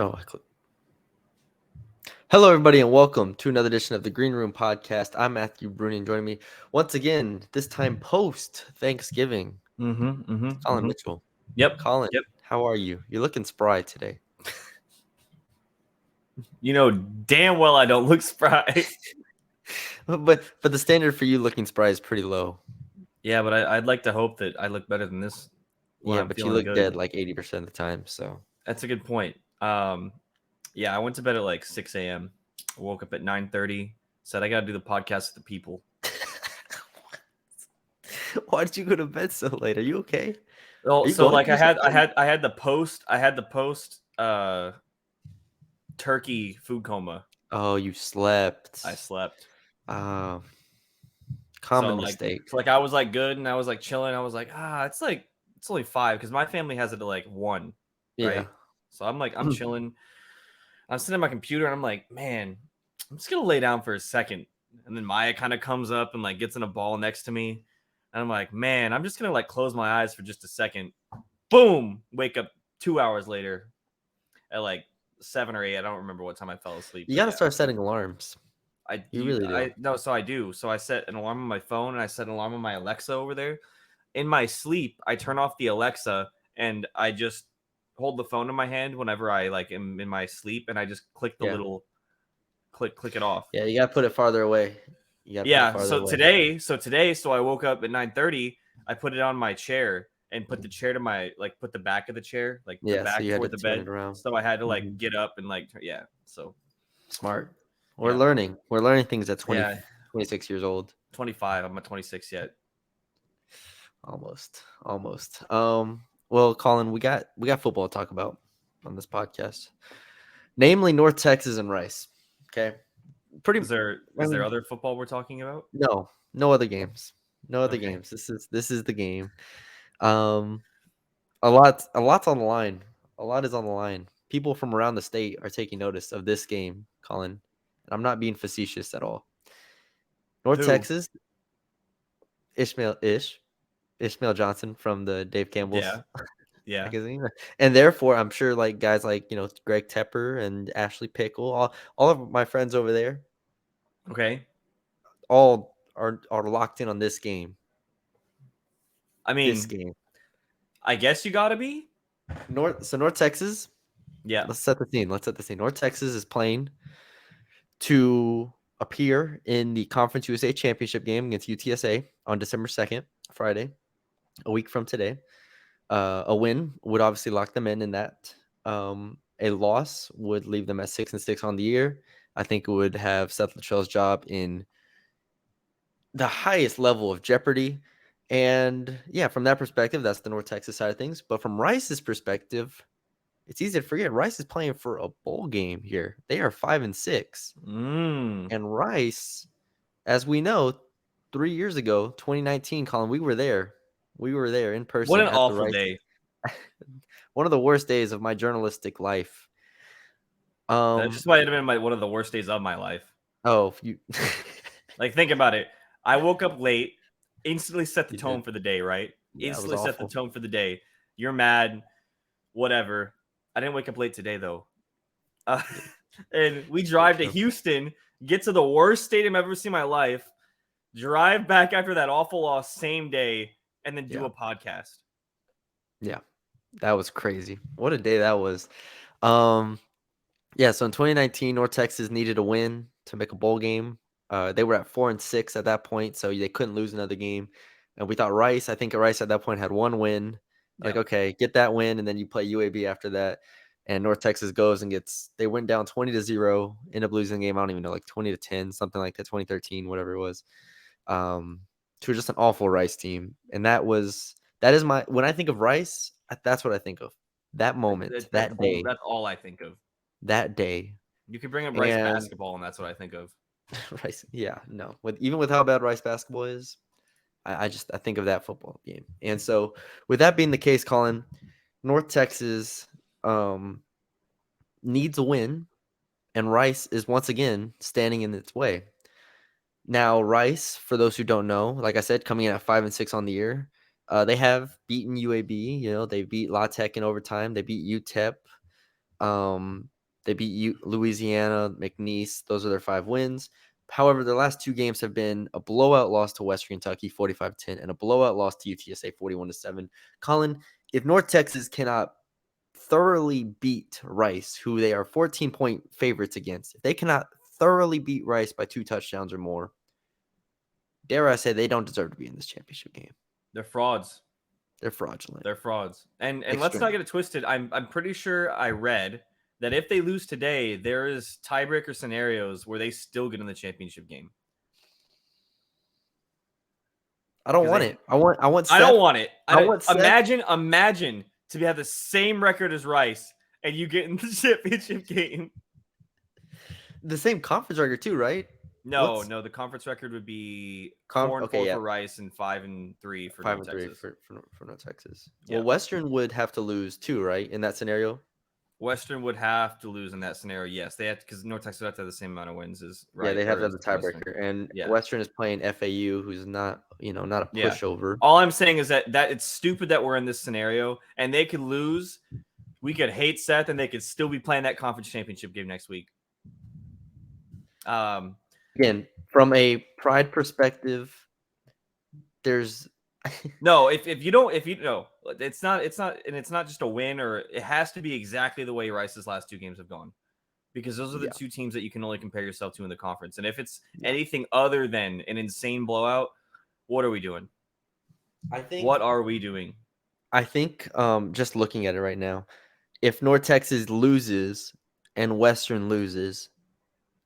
Oh, I clicked. Hello, everybody, and welcome to another edition of the Green Room Podcast. I'm Matthew Brune, and joining me once again, this time post Thanksgiving, Colin Mitchell. Yep. Colin, how are you? You're looking spry today. You know damn well I don't look spry. but the standard for you looking spry is pretty low. Yeah, but I'd like to hope that I look better than this when Yeah, I'm but you feeling look good. dead like 80% of the time. So That's a good point. Yeah, I went to bed at like 6 a.m. I woke up at 9:30. Said I got to do the podcast with the people. why did you go to bed so late? Are you okay? Oh, Are you so going like through something? I had the post turkey food coma. Oh, you slept. I slept. Uh, So common mistake. I was like good and I was like chilling. I was like, it's only 5 because my family has it at like 1, Yeah. right? So I'm chilling. I'm sitting at my computer and I'm like, man, I'm just gonna lay down for a second. And then Maya kind of comes up and like gets in a ball next to me. And I'm like, man, I'm just gonna like close my eyes for just a second. Boom! Wake up 2 hours later at like 7 or 8. I don't remember what time I fell asleep. You got to start setting alarms. You really do. So I do. So I set an alarm on my phone and I set an alarm on my Alexa over there. In my sleep, I turn off the Alexa and I just hold the phone in my hand whenever I like am in my sleep and I just click the little click it off. Yeah, you gotta put it farther away. So I woke up at 9:30. I put it on my chair and put the chair to my put the back of the chair, like the Yeah, so back you had to toward the turn bed. it around. So I had to like get up and So Smart. We're yeah. learning. We're learning things at 20, Yeah. 26 years old. 25. I'm at 26 yet. Almost. Well, Colin, we got football to talk about on this podcast. Namely North Texas and Rice. Okay. Is there other football we're talking about? No other games. No other Okay. games. This is the game. Um a lot's on the line. A lot is on the line. People from around the state are taking notice of this game, Colin. And I'm not being facetious at all. North Who? Texas, Ishmael Johnson from the Dave Campbell's Yeah. Yeah. magazine, and therefore I'm sure like guys like Greg Tepper and Ashley Pickle, all of my friends over there, Okay. all are locked in on this game. I This mean, game, I guess you gotta be. North Texas. Yeah. Let's set the scene. North Texas is playing to appear in the Conference USA Championship game against UTSA on December 2nd, Friday, a week from today. A win would obviously lock them in that. A loss would leave them at 6-6 on the year. I think it would have Seth Luttrell's job in the highest level of jeopardy. And yeah, from that perspective, that's the North Texas side of things. But from Rice's perspective, it's easy to forget. Rice is playing for a bowl game here. They are 5-6. And Rice, as we know, 3 years ago, 2019, Colin, we were there. We were there in person. What an at the awful Rice. day. One of the worst days of my journalistic life. That just might have been one of the worst days of my life. Oh, you like think about it. I woke up late, instantly set the tone for the day, right? Yeah, Instantly set the tone for the day. You're mad, whatever. I didn't wake up late today though. And we drive to Houston, get to the worst stadium I've ever seen in my life, drive back after that awful loss same day, and then do a podcast. Yeah, that was crazy. What a day that was. Yeah, so in 2019, North Texas needed a win to make a bowl game. They were at 4-6 at that point, so they couldn't lose another game. And we thought Rice at that point had one win. Like, okay, get that win, and then you play UAB after that. And North Texas goes and they went down 20-0, end up losing the game. I don't even know, like 20-10, something like that, 2013, whatever it was. To just an awful Rice team. And that is when I think of Rice, that's what I think of. That moment, that day. That's all I think of. That day. You could bring up Rice basketball, and that's what I think of. Rice, yeah, no. Even with how bad Rice basketball is, I think of that football game. And so, with that being the case, Colin, North Texas needs a win, and Rice is once again standing in its way. Now, Rice, for those who don't know, like I said, coming in at 5-6 on the year, they have beaten UAB. They beat La Tech in overtime. They beat UTEP. They beat Louisiana, McNeese. Those are their 5 wins. However, their last 2 games have been a blowout loss to Western Kentucky, 45-10, and a blowout loss to UTSA, 41-7. Colin, if North Texas cannot thoroughly beat Rice, who they are 14-point favorites against, if they cannot thoroughly beat Rice by 2 touchdowns or more, dare I say they don't deserve to be in this championship game. They're frauds. They're fraudulent. They're frauds. And let's not Extremely. get it twisted. I'm pretty sure I read that if they lose today, there is tiebreaker scenarios where they still get in the championship game. I don't 'Cause want they- it. I want I Seth. don't want it. I want Seth. Imagine to have the same record as Rice and you get in the championship game. The same conference record too, right? No, the conference record would be 4-4 for Rice and 5-3 for North Texas. For North Texas. Yeah. Well, Western would have to lose too, right? In that scenario. Western would have to lose in that scenario. Yes, they have because North Texas would have to have the same amount of wins as Rice. Yeah, they have to have the Western. tiebreaker, and Yeah. Western is playing FAU, who's not a pushover. All I'm saying is that it's stupid that we're in this scenario, and they could lose. We could hate Seth, and they could still be playing that conference championship game next week. Again, from a pride perspective, there's no. If you know, it's not, and it's not just a win, or it has to be exactly the way Rice's last 2 games have gone, because those are the 2 teams that you can only compare yourself to in the conference. And if it's anything other than an insane blowout, what are we doing? What are we doing? I think just looking at it right now, if North Texas loses and Western loses,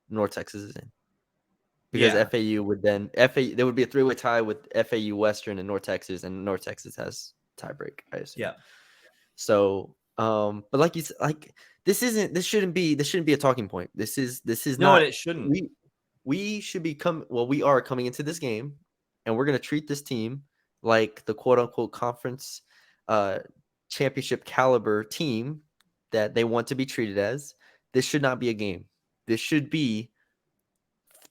North Texas is in. Because FAU would then there would be a 3-way tie with FAU, Western, and North Texas, and North Texas has tiebreak, I assume. Yeah. So, but like you said, like this shouldn't be a talking point. This is no, not. It shouldn't. We should be we are coming into this game, and we're gonna treat this team like the quote unquote conference championship caliber team that they want to be treated as. This should not be a game. This should be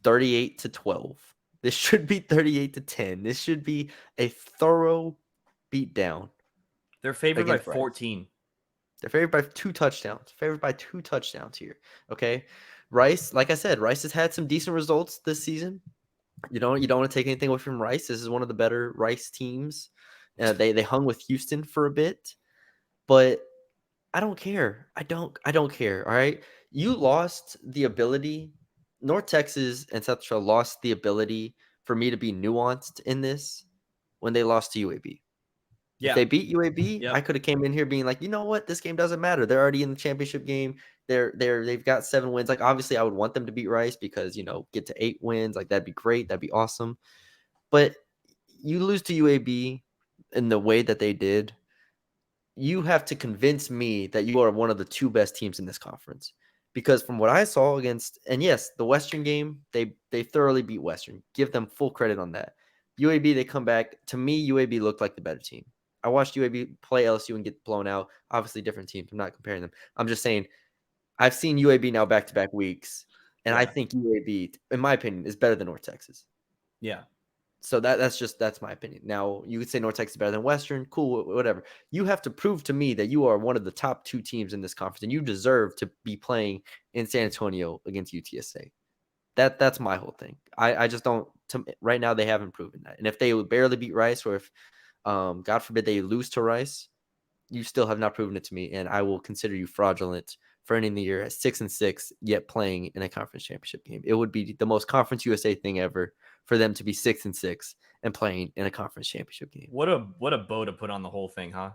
38-12. This should be 38-10. This should be a thorough beatdown. They're favored by 14. They're favored by 2 touchdowns. Favored by 2 touchdowns here. Okay. Rice, like I said, Rice has had some decent results this season. You don't want to take anything away from Rice. This is one of the better Rice teams. They hung with Houston for a bit, but I don't care. I don't care. All right. You lost the ability. North Texas and Central lost the ability for me to be nuanced in this when they lost to UAB. Yeah. If they beat UAB, I could have came in here being like, you know what, this game doesn't matter. They're already in the championship game. They've got 7 wins. Like obviously, I would want them to beat Rice because get to 8 wins. Like that'd be great. That'd be awesome. But you lose to UAB in the way that they did. You have to convince me that you are one of the 2 best teams in this conference. Because from what I saw against, and yes, the Western game, they thoroughly beat Western. Give them full credit on that. UAB, they come back. To me, UAB looked like the better team. I watched UAB play LSU and get blown out. Obviously, different teams. I'm not comparing them. I'm just saying I've seen UAB now back-to-back weeks, and I think UAB, in my opinion, is better than North Texas. Yeah. So that's my opinion. Now, you could say North Texas is better than Western. Cool, whatever. You have to prove to me that you are one of the top 2 teams in this conference, and you deserve to be playing in San Antonio against UTSA. That's my whole thing. I just don't. Right now, they haven't proven that. And if they would barely beat Rice, or if, God forbid, they lose to Rice, you still have not proven it to me, and I will consider you fraudulent for ending the year at 6-6, yet playing in a conference championship game. It would be the most Conference USA thing ever for them to be 6-6 and playing in a conference championship game. What a bow to put on the whole thing, huh?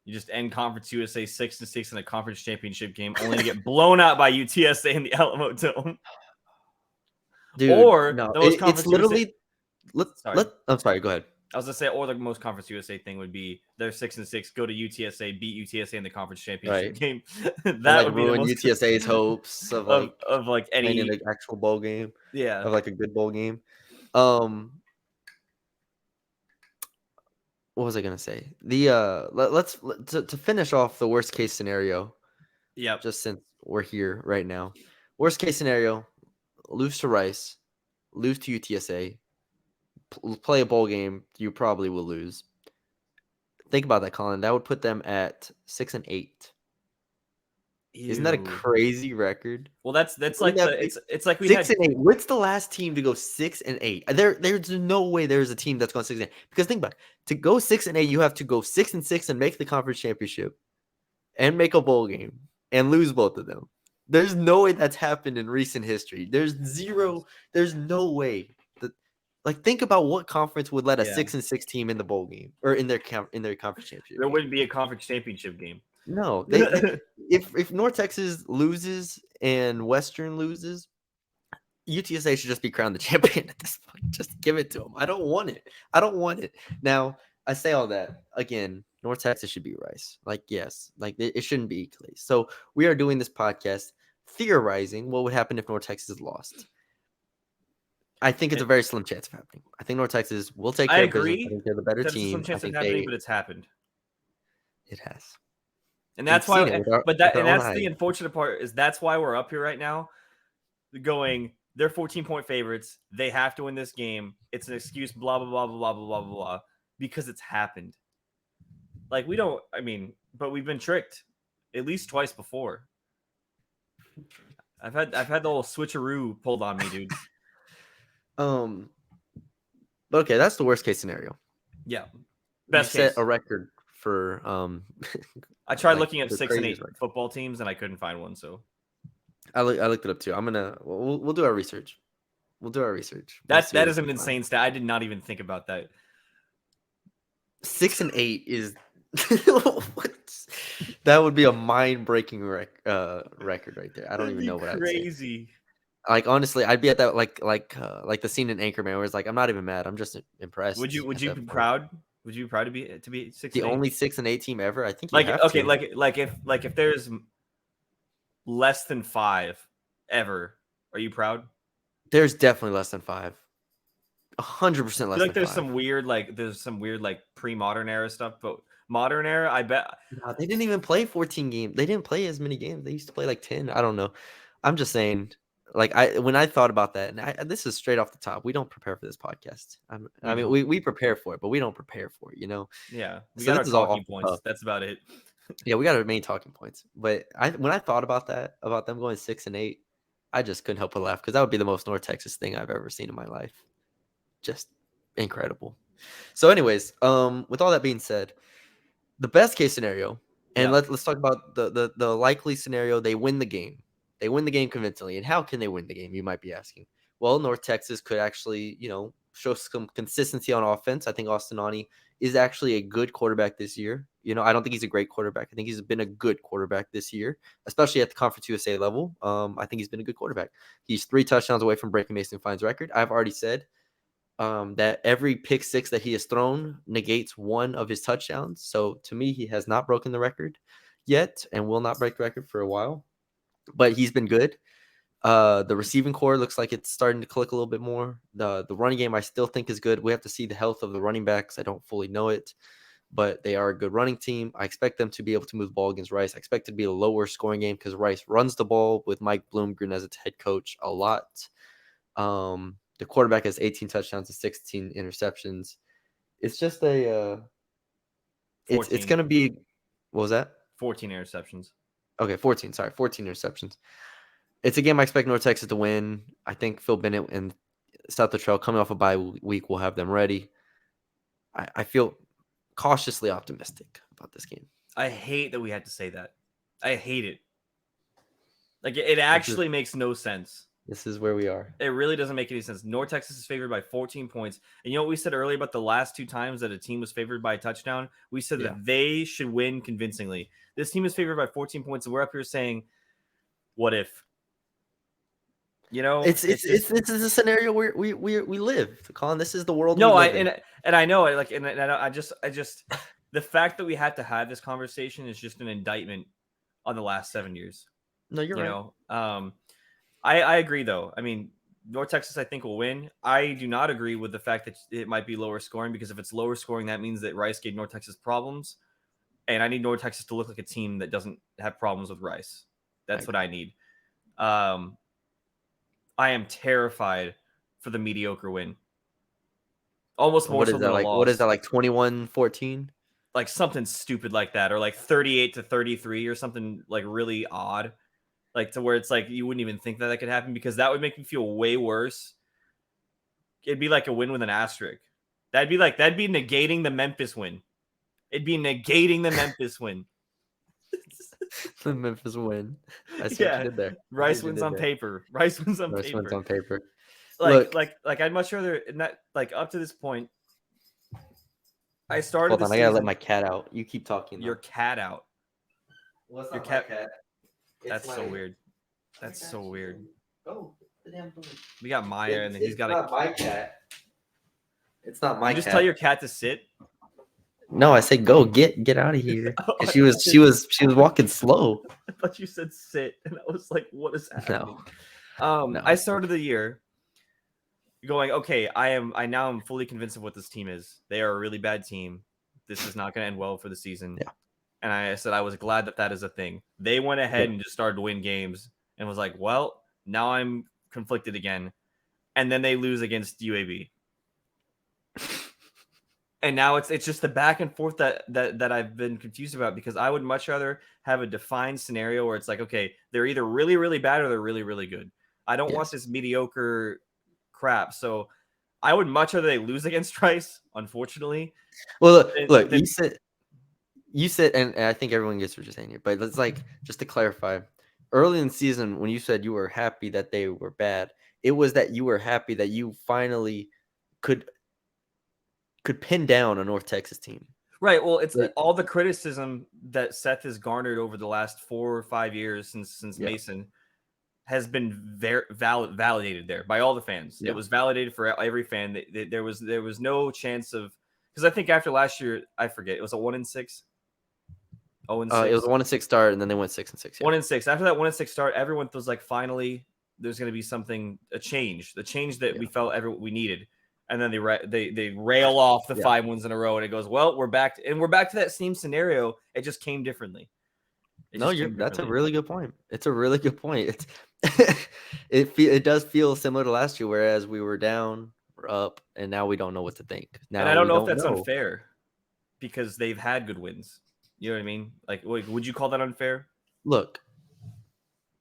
You just end Conference USA 6-6 in a conference championship game, only to get blown out by UTSA in the Alamo Dome. Dude, or no, the most it's literally. I'm sorry. Go ahead. I was gonna say, or the most Conference USA thing would be they're 6-6, go to UTSA, beat UTSA in the conference championship game. That would ruin UTSA's hopes of any in an actual bowl game. Yeah, of like a good bowl game. What was I gonna say? Let's finish off the worst case scenario. Yeah. Just since we're here right now, worst case scenario: lose to Rice, lose to UTSA. Play a bowl game, you probably will lose. Think about that, Colin. That would put them at 6-8. Isn't that a Ew. crazy record? Well, that's Wouldn't like that the be it's like we had 6-8? What's the last team to go 6-8? There's no way there's a team that's going 6-8. Because think about it. To go 6-8, you have to go 6-6 and make the conference championship and make a bowl game and lose both of them. There's no way that's happened in recent history. There's no way that, like, think about what conference would let a yeah. 6-6 team in the bowl game or in their conference championship There game. wouldn't be a conference championship game. No, they if North Texas loses and Western loses, UTSA should just be crowned the champion at this point. Just give it to them. I don't want it. I don't want it. Now, I say all that again. North Texas should be Rice. Like, yes, like it shouldn't be Clay. So we are doing this podcast theorizing what would happen if North Texas lost. I think it's a very slim chance of happening. I think North Texas will take I care of business. I agree think they're the better that there's some team. I chance of think happening, but it's happened. it has. And We've that's seen why it but with our own that's the eyes. unfortunate part is that's why we're up here right now going they're 14-point favorites. They have to win this game. It's an excuse, blah, blah, blah, blah, blah, blah, blah, blah, because it's happened. Like, we don't, I mean, but we've been tricked at least twice before. I've had the little switcheroo pulled on me, dude. But okay, that's the worst case scenario. Yeah. Best set a record for I tried like, looking up the 6 and 8 craziest record. football teams and I couldn't find one, so I looked it up too. We'll do our research. We'll do our research. that is an insane stat. I did not even think about that. 6 and 8 is that would be a mind-breaking record right there. I don't even know what I'd say. Crazy. Like, honestly, I'd be at that like the scene in Anchorman where it's like, I'm not even mad. I'm just impressed. Would you be proud? Would you be proud to be 6 The and 8? only 6 and 8 team ever? I think you Like, have okay, to. like if there's less than 5 ever, are you proud? There's definitely less than 5. 100% less I feel like than there's 5. some weird like pre-modern era stuff, but modern era, I bet No, they didn't even play 14 games. They didn't play as many games. They used to play like 10. I don't know. I'm just saying, like, when I thought about that, and this is straight off the top. We don't prepare for this podcast. I mean, we prepare for it, but we don't prepare for it, yeah, we So got our this is all talking off the points. cuff. That's about it. Yeah, we got our main talking points. But when I thought about that, about them going 6 and 8, I just couldn't help but laugh because that would be the most North Texas thing I've ever seen in my life. Just incredible. So, anyways, with all that being said, the best case scenario, and Yeah. let's talk about the likely scenario. They win the game. They win the game convincingly. And how can they win the game? You might be asking. Well, North Texas could actually, show some consistency on offense. I think Austin Aune is actually a good quarterback this year. I don't think he's a great quarterback. I think he's been a good quarterback this year, especially at the Conference USA level. I think he's been a good quarterback. He's 3 touchdowns away from breaking Mason Fine's record. I've already said that every pick six that he has thrown negates one of his touchdowns. So to me, he has not broken the record yet and will not break the record for a while. But he's been good. The receiving core looks like it's starting to click a little bit more. The running game I still think is good. We have to see the health of the running backs. I don't fully know it, but they are a good running team. I expect them to be able to move the ball against Rice. I expect it to be a lower scoring game because Rice runs the ball with Mike Bloomgren as its head coach a lot. The quarterback has 18 touchdowns and 16 interceptions. It's just it's going to be, what was that? 14 interceptions. Okay, 14. Sorry, 14 interceptions. It's a game I expect North Texas to win. I think Phil Bennett and South Latrell coming off a bye week will have them ready. I feel cautiously optimistic about this game. I hate that we had to say that. I hate it. Like, it actually makes no sense. This is where we are. It really doesn't make any sense. North Texas is favored by 14 points. And you know what we said earlier about the last 2 times that a team was favored by a touchdown? We said that they should win convincingly. This team is favored by 14 points, and we're up here saying, what if? This is a scenario where we live, Colin. This is the world. No, we live in. and I know, like, and I just the fact that we had to have this conversation is just an indictment on the last 7 years. No, you're right. I agree, though. I mean, North Texas, I think, will win. I do not agree with the fact that it might be lower scoring, because if it's lower scoring, that means that Rice gave North Texas problems. And I need North Texas to look like a team that doesn't have problems with Rice. That's what I need. I am terrified for the mediocre win. Almost more so than a loss. What is that, like 21-14? like something stupid like that, or like 38-33 or something like really odd, like to where it's like you wouldn't even think that could happen, because that would make me feel way worse. It'd be like a win with an asterisk. That'd be negating the Memphis win. It'd be negating the Memphis win. The Memphis win. I see what you Yeah, did there. Rice wins on paper. Rice wins on Rice wins paper. on paper. Like, Look, like I'd much rather not, like, up to this point. I started hold the on. I gotta let season. my cat out. You keep talking. Your Though. cat out. Well, it's Your not my cat. cat. That's so weird. That's so weird. Go. The damn phone. We got Maya, and then he's got not my cat. It's not my You just cat. tell your cat to sit. No, I say go. Get out of here. Oh, She was walking slow. I thought you said sit, and I was like, "What is happening?" No. I started the year going, okay, I now am fully convinced of what this team is. They are a really bad team. This is not going to end well for the season. Yeah. And I said I was glad that is a thing. They went ahead Yeah. and just started to win games, and was like, well, now I'm conflicted again. And then they lose against UAB. And now it's just the back and forth that I've been confused about, because I would much rather have a defined scenario where it's like, okay, they're either really, really bad or they're really, really good. I don't want this mediocre crap. So I would much rather they lose against Rice, unfortunately. Well, look, you said, and I think everyone gets what you're saying here, but let's, like, just to clarify, early in the season when you said you were happy that they were bad, it was that you were happy that you finally could pin down a North Texas team. Right. Well, it's all the criticism that Seth has garnered over the last 4 or 5 years since Mason has been validated there by all the fans. Yeah. It was validated for every fan. There was no chance of, because I think after last year, I forget, it was a 1-6. 0-6. It was a 1-6 start, and then they went 6-6. Yeah. 1-6. After that 1-6 start, everyone was like, finally, there's going to be something, the change that we felt we needed. And then they rail off the 5 wins in a row, and it goes, well, we're back to that same scenario. It just came differently. That's a really good point. It's a really good point. It does feel similar to last year, whereas we were down, we're up, and now we don't know what to think. Now, and I don't know if that's unfair, because they've had good wins. You know what I mean? Like, would you call that unfair? Look,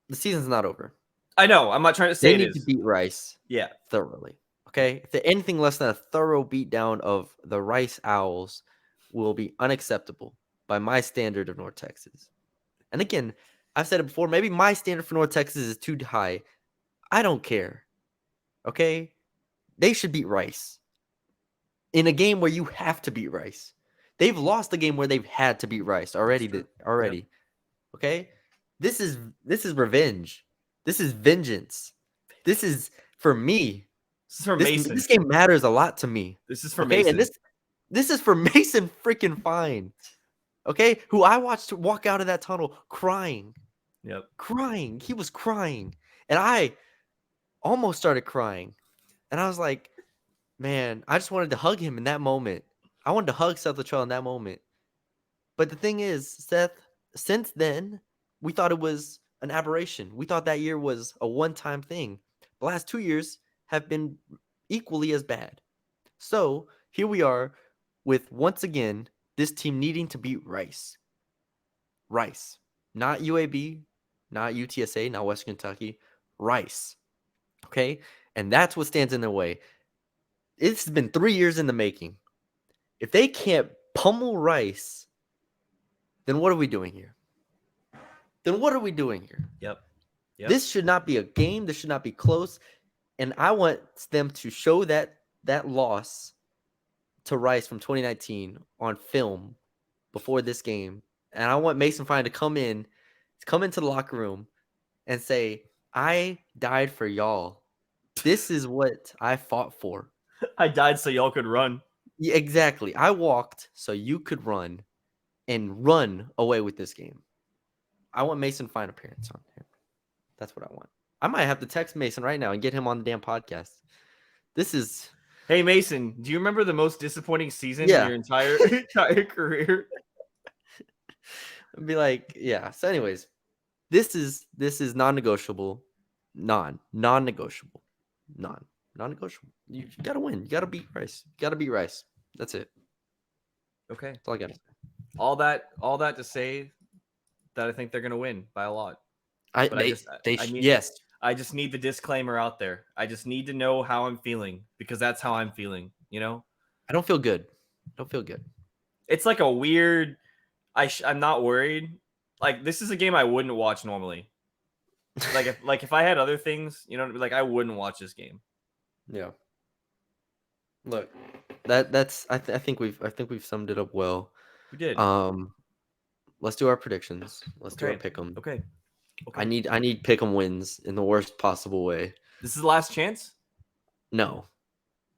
the season's not over. I know. I'm not trying to say they need to beat Rice. Yeah, thoroughly. Okay, if anything less than a thorough beatdown of the Rice Owls will be unacceptable by my standard of North Texas. And again, I've said it before, maybe my standard for North Texas is too high. I don't care. Okay? They should beat Rice in a game where you have to beat Rice. They've lost the game where they've had to beat Rice already. Yep. Okay? This is revenge. This is vengeance. This is for me. This is for Mason. This game matters a lot to me. This is for Mason. And this is for Mason freaking Fine. Okay? Who I watched walk out of that tunnel crying. Yep. Crying. He was crying. And I almost started crying. And I was like, man, I just wanted to hug him in that moment. I wanted to hug Seth Luttrell in that moment. But the thing is, Seth, since then, we thought it was an aberration. We thought that year was a one-time thing. The last 2 years have been equally as bad. So here we are with, once again, this team needing to beat Rice. Rice. Not UAB, not UTSA, not Western Kentucky. Rice. Okay? And that's what stands in their way. It's been 3 years in the making. If they can't pummel Rice, then what are we doing here? Yep. This should not be a game. This should not be close. And I want them to show that loss to Rice from 2019 on film before this game. And I want Mason Fine to come into the locker room and say, I died for y'all. This is what I fought for. I died so y'all could run. Yeah, exactly. I walked so you could run and run away with this game. I want Mason Fine appearance on here. That's what I want. I might have to text Mason right now and get him on the damn podcast. This is... Hey, Mason, do you remember the most disappointing season in your entire career? I'd be like, yeah. So anyways, this is non-negotiable. Non-negotiable. Non-negotiable. You got to win. You got to beat Rice. That's it. Okay. That's all I got to say. All that to say that I think they're gonna win by a lot. But Yes. I just need the disclaimer out there. I just need to know how I'm feeling because that's how I'm feeling. You know, I don't feel good. Don't feel good. it's like a weird. I'm not worried. Like this is a game I wouldn't watch normally. If I had other things, you know, like I wouldn't watch this game. Yeah. Look, I think we've summed it up well. We did. Let's do our predictions. Let's do our Okay. pick 'em. Okay. I need pick 'em wins in the worst possible way. This is the last chance. No.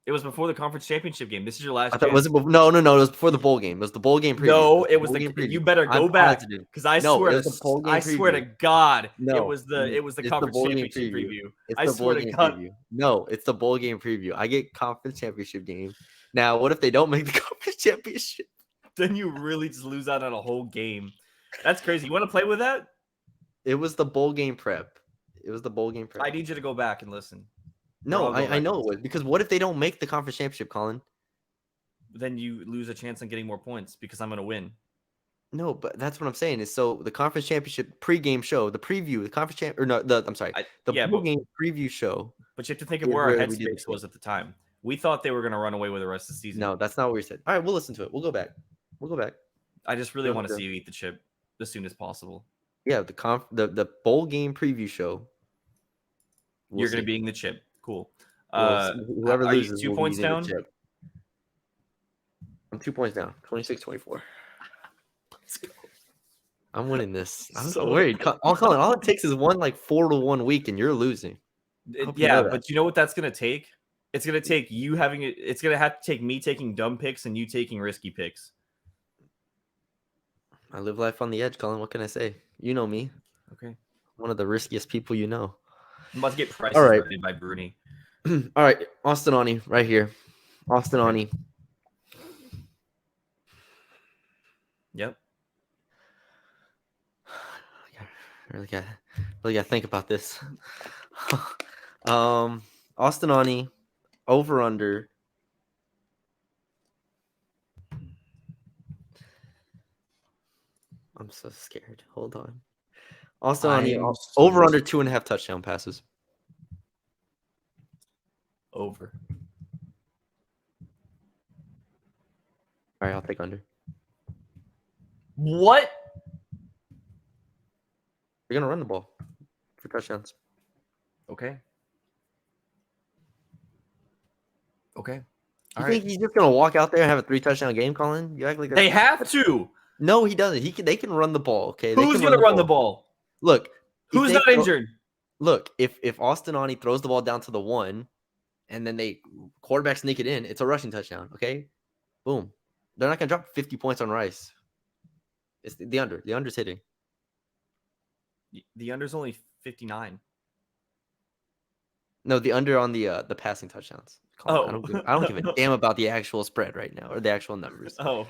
It was before the conference championship game. This is your last I thought chance. was it no. It was before the bowl game. It was the bowl game preview. No, it was bowl the game preview. you better go I'm back positive. because I No, swear it was the bowl game I swear to preview. God No, it was the it's the conference bowl game championship preview. preview. It's I the swear bowl to game God. preview. No, it's the bowl game preview. I get conference championship game. Now, what if they don't make the conference championship? Then you really just lose out on a whole game. That's crazy. You want to play with that? It was the bowl game prep. It was the bowl game prep. I need you to go back and listen. No, I know it was because what if they don't make the conference championship, Colin? Then you lose a chance on getting more points because I'm going to win. No, but that's what I'm saying is so the conference championship pregame show, the preview, the conference champ or no, I'm sorry, bowl game preview show. But you have to think of where our headspace was at the time. We thought they were going to run away with the rest of the season. No, that's not what we said. All right, we'll listen to it. We'll go back. I just really want to see you eat the chip as soon as possible. Yeah, the bowl game preview show. You're going to be eating the chip. Cool. Whoever loses, 2 points down? I'm 2 points down. 26-24. Let's go. I'm winning this. I'm so worried. Colin, all it takes is one 4-1 week, and you're losing. Yeah, but you know what that's going to take? It's going to take you having it. It's going to have to take me taking dumb picks and you taking risky picks. I live life on the edge, Colin. What can I say? You know me. Okay. One of the riskiest people you know. I'm about to get prices right by Brune. All right. Austin Ani right here. Austin Ani. Yep. I really got to think about this. Austin Ani over under. I'm so scared. Hold on. Austin Ani over under 2.5 touchdown passes. Over. All right, I'll take under. What? You're gonna run the ball for touchdowns. Okay. You think he's just gonna walk out there and have a 3-touchdown game, Colin? You act like they have to. No, he doesn't. They can run the ball. Okay. Who's gonna run the ball? Look. Who's not injured? Look, if Austin Ani throws the ball down to the 1, and then they quarterback sneak it in, it's a rushing touchdown. Okay. Boom. They're not gonna drop 50 points on Rice. It's the under. The under's hitting. The under's only 59. No, the under on the passing touchdowns. I don't give a damn about the actual spread right now or the actual numbers. Oh,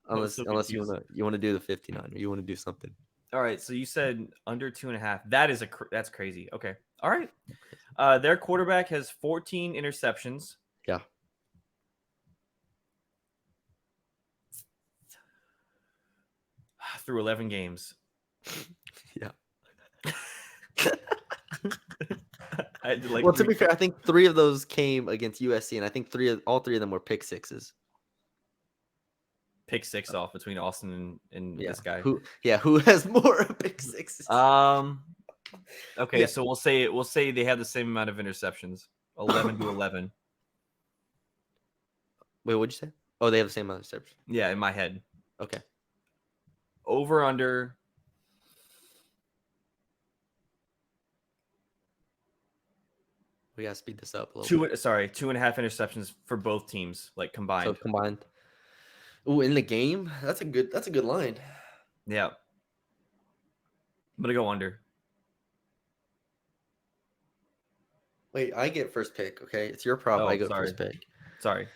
unless you want to do the 59 or you want to do something. All right, so you said under 2.5. That's crazy. Okay, all right. Their quarterback has 14 interceptions. Yeah. Through 11 games. Yeah. Well, to be fair, I think 3 of those came against USC, and I think all three of them were pick sixes. Pick six off between Austin and this guy. Who has more pick sixes? Okay, so we'll say they have the same amount of interceptions, 11-11. Wait, what'd you say? Oh, they have the same amount of interceptions. Yeah, in my head. Okay. Over under. We gotta speed this up a little bit. 2.5 interceptions for both teams, like combined. So combined. Ooh, in the game? That's a good line. Yeah. I'm gonna go under. Wait, I get first pick, okay? It's your prop. I go first pick. Sorry.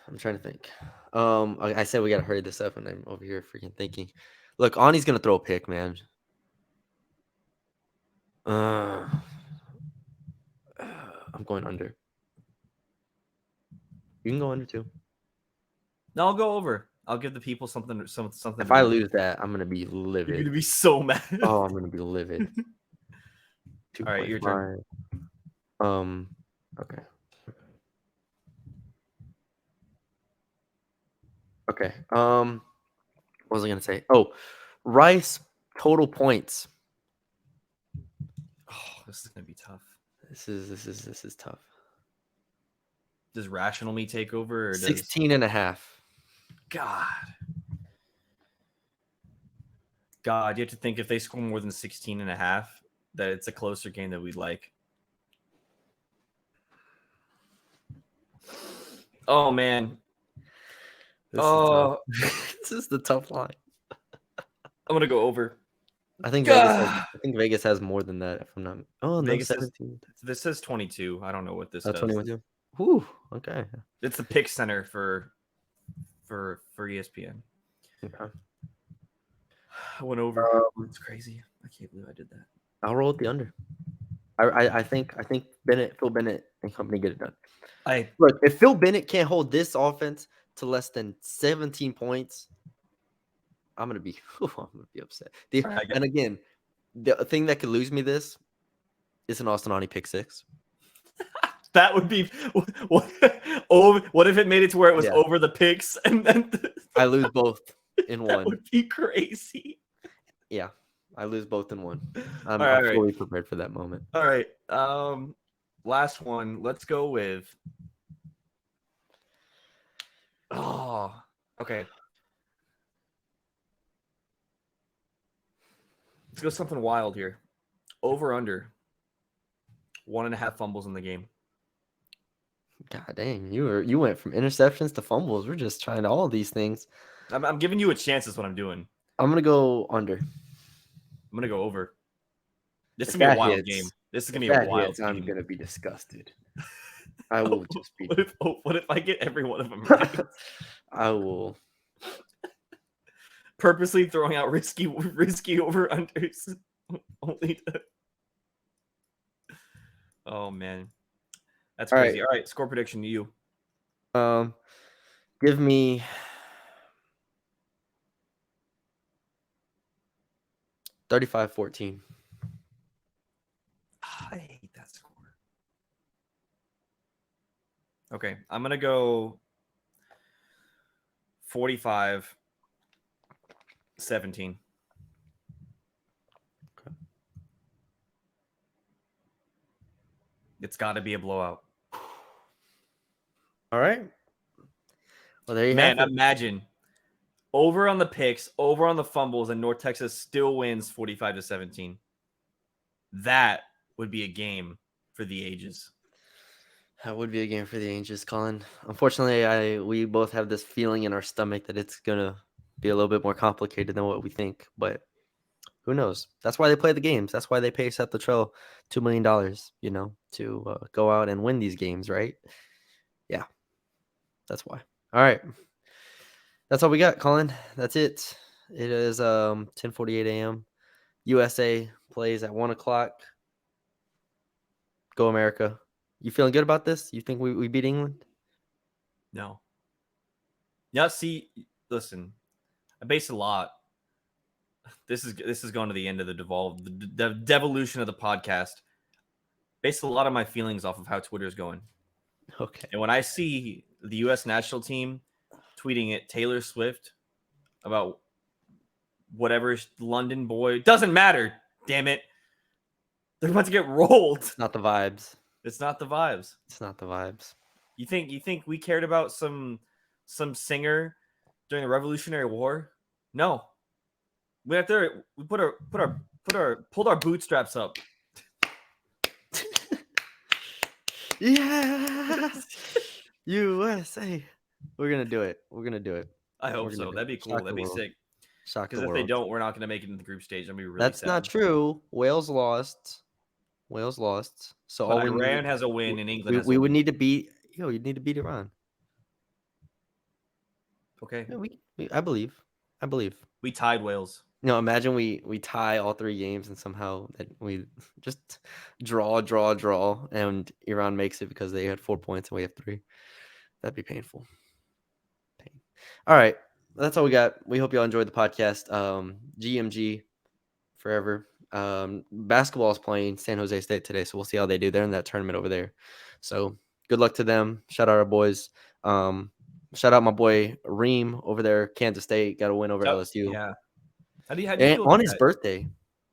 I'm trying to think. I said we gotta hurry this up, and I'm over here freaking thinking. Look, Ani's gonna throw a pick, man. I'm going under. You can go under too. No, I'll go over. I'll give the people something. If To I root lose that, I'm gonna be You're livid. gonna be so mad. Oh, I'm gonna be livid. All right, your turn. 2.5. Okay. Okay. What was I gonna say? Oh, Rice total points. Oh, this is gonna be tough. This is tough. Does rational me take over, or does 16.5. God, you have to think if they score more than 16.5, that it's a closer game that we'd like. Oh man. This is tough. This is the tough line. I'm gonna go over. I think Vegas has more than that. If I'm not. Oh no, Vegas 17. This says 22. I don't know what this does. 21 too. Whew. Okay. It's the pick center for ESPN. Okay. I went over. It's crazy. I can't believe I did that. I'll roll with the under. I think Phil Bennett and company get it done. Look, if Phil Bennett can't hold this offense to less than 17 points, I'm gonna be upset. And again, the thing that could lose me this is an Austin Aune pick 6. That would be what if it made it to where it was over the picks and then I lose both in one. That would be crazy. Yeah, I lose both in one. I'm fully prepared for that moment. All right. Last one. Let's go with. Oh, okay. Let's go something wild here. Over under 1.5 fumbles in the game. God dang, you went from interceptions to fumbles. We're just trying all these things. I'm giving you a chance. That's what I'm doing. I'm gonna go under. I'm gonna go over. This is gonna be a wild game. This is gonna be a wild game. I'm gonna be disgusted. I will just be. What if I get every one of them right? I will. Purposely throwing out risky over unders. Only to... Oh man, that's crazy. All right, score prediction to you. Give me 35-14. I hate that score. Okay, I'm gonna go 45-17. Okay. It's got to be a blowout. All right. Well, there you have it. Imagine over on the picks, over on the fumbles, and North Texas still wins 45-17. That would be a game for the ages. That would be a game for the ages, Colin. Unfortunately, we both have this feeling in our stomach that it's gonna be a little bit more complicated than what we think, but who knows? That's why they play the games. That's why they pay Seth Luttrell $2 million, to go out and win these games, right? Yeah, that's why. All right, that's all we got, Colin. That's it. It is 10:48 a.m. USA plays at 1:00. Go America! You feeling good about this? You think we beat England? No. Yeah. See, listen, I base a lot. This is going to the end of the devolution of the podcast. Based a lot of my feelings off of how Twitter's going. Okay. And when I see the U.S. national team tweeting at Taylor Swift about whatever London boy, doesn't matter. Damn it, they're about to get rolled. It's not the vibes. It's not the vibes. It's not the vibes. You think we cared about some singer during the Revolutionary War? No. We have to. We pulled our bootstraps up. Yeah, USA. We're gonna do it. We're gonna do it. I hope so. That'd be cool. That'd be sick. Because if they don't, we're not gonna make it in the group stage. I'd be really. That's sad. Not true. Wales lost. So but Iran has a win and England. We would need to beat. You'd need to beat Iran. Okay. Yeah, I believe. We tied Wales. Imagine we tie all 3 games and somehow that we just draw, and Iran makes it because they had 4 points and we have 3. That'd be painful. All right. that's all we got. We hope y'all enjoyed the podcast. GMG forever. Basketball is playing San Jose State today, so we'll see how they do. They're in that tournament over there. So good luck to them. Shout out our boys. Shout out my boy Reem over there, Kansas State. Got a win over LSU. Yeah. How do you And feel on about his that? birthday.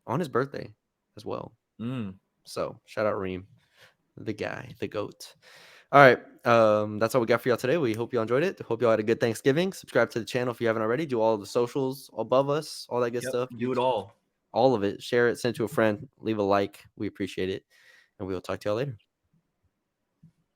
On his birthday as well. Mm. So shout out Reem, the guy, the GOAT. All right. That's all we got for y'all today. We hope y'all enjoyed it. Hope y'all had a good Thanksgiving. Subscribe to the channel if you haven't already. Do all the socials above us, all that good Yep. stuff. Do it all. All of it. Share it, send it to a friend, leave a like. We appreciate it. And we will talk to y'all later.